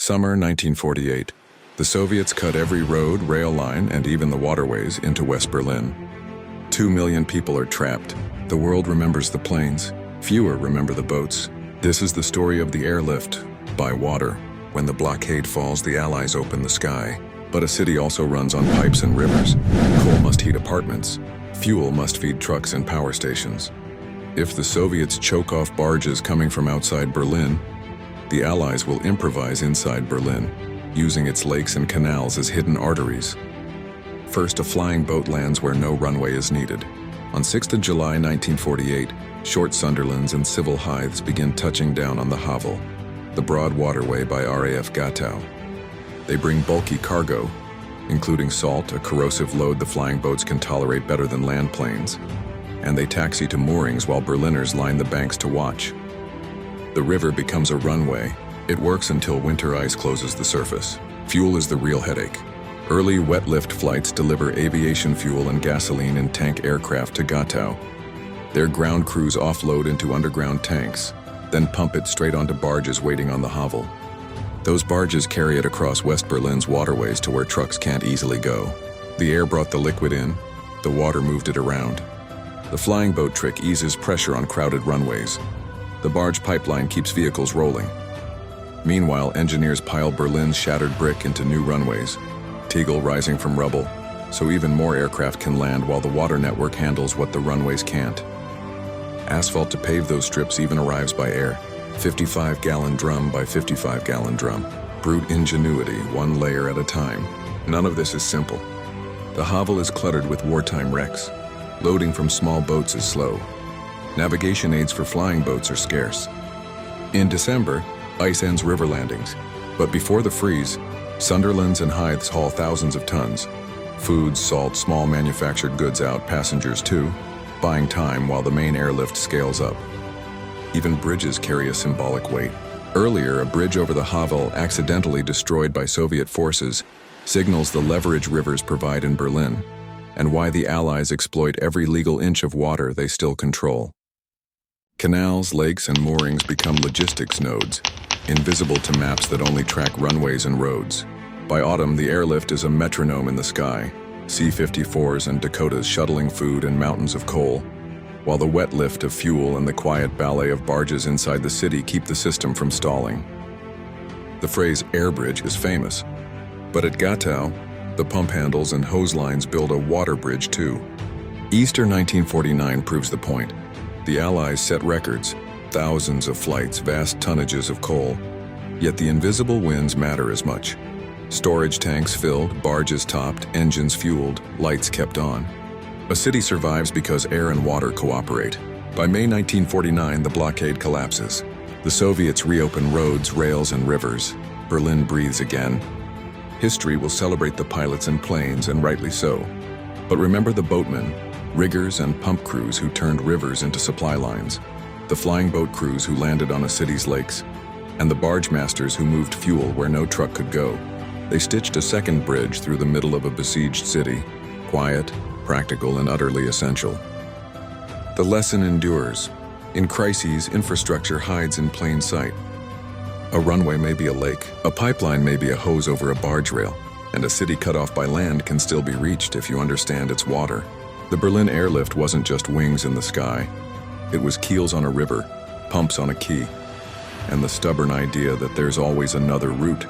Summer 1948. The Soviets cut every road, rail line, and even the waterways into West Berlin. 2 million people are trapped. The world remembers the planes. Fewer remember the boats. This is the story of the airlift, by water. When the blockade falls, the Allies open the sky. But a city also runs on pipes and rivers. Coal must heat apartments. Fuel must feed trucks and power stations. If the Soviets choke off barges coming from outside Berlin, the Allies will improvise inside Berlin, using its lakes and canals as hidden arteries. First, a flying boat lands where no runway is needed. On 6th of July 1948, short Sunderlands and civil Hythes begin touching down on the Havel, the broad waterway by RAF Gatow. They bring bulky cargo, including salt, a corrosive load the flying boats can tolerate better than land planes, and they taxi to moorings while Berliners line the banks to watch. The river becomes a runway. It works until winter ice closes the surface. Fuel is the real headache. Early wet lift flights deliver aviation fuel and gasoline in tank aircraft to Gatow. Their ground crews offload into underground tanks, then pump it straight onto barges waiting on the Havel. Those barges carry it across West Berlin's waterways to where trucks can't easily go. The air brought the liquid in, the water moved it around. The flying boat trick eases pressure on crowded runways. The barge pipeline keeps vehicles rolling. Meanwhile, engineers pile Berlin's shattered brick into new runways, Tegel rising from rubble, so even more aircraft can land while the water network handles what the runways can't. Asphalt to pave those strips even arrives by air, 55-gallon drum by 55-gallon drum. Brute ingenuity, one layer at a time. None of this is simple. The Havel is cluttered with wartime wrecks. Loading from small boats is slow. Navigation aids for flying boats are scarce. In December, ice ends river landings. But before the freeze, Sunderlands and Hythes haul thousands of tons. Food, salt, small manufactured goods out, passengers too, buying time while the main airlift scales up. Even bridges carry a symbolic weight. Earlier, a bridge over the Havel, accidentally destroyed by Soviet forces, signals the leverage rivers provide in Berlin, and why the Allies exploit every legal inch of water they still control. Canals, lakes, and moorings become logistics nodes, invisible to maps that only track runways and roads. By autumn, the airlift is a metronome in the sky, C-54s and Dakotas shuttling food and mountains of coal, while the wet lift of fuel and the quiet ballet of barges inside the city keep the system from stalling. The phrase air bridge is famous, but at Gatow, the pump handles and hose lines build a water bridge too. Easter 1949 proves the point. The Allies set records, thousands of flights, vast tonnages of coal, yet the invisible wins matter as much. Storage tanks filled, barges topped, engines fueled, lights kept on. A city survives because air and water cooperate. By May 1949, the blockade collapses. The Soviets reopen roads, rails, and rivers. Berlin breathes again. History will celebrate the pilots and planes, and rightly so. But remember the boatmen, riggers, and pump crews who turned rivers into supply lines, the flying boat crews who landed on a city's lakes, and the barge masters who moved fuel where no truck could go. They stitched a second bridge through the middle of a besieged city, quiet, practical, and utterly essential. The lesson endures. In crises, infrastructure hides in plain sight. A runway may be a lake, a pipeline may be a hose over a barge rail, and a city cut off by land can still be reached if you understand its water. The Berlin Airlift wasn't just wings in the sky. It was keels on a river, pumps on a quay, and the stubborn idea that there's always another route.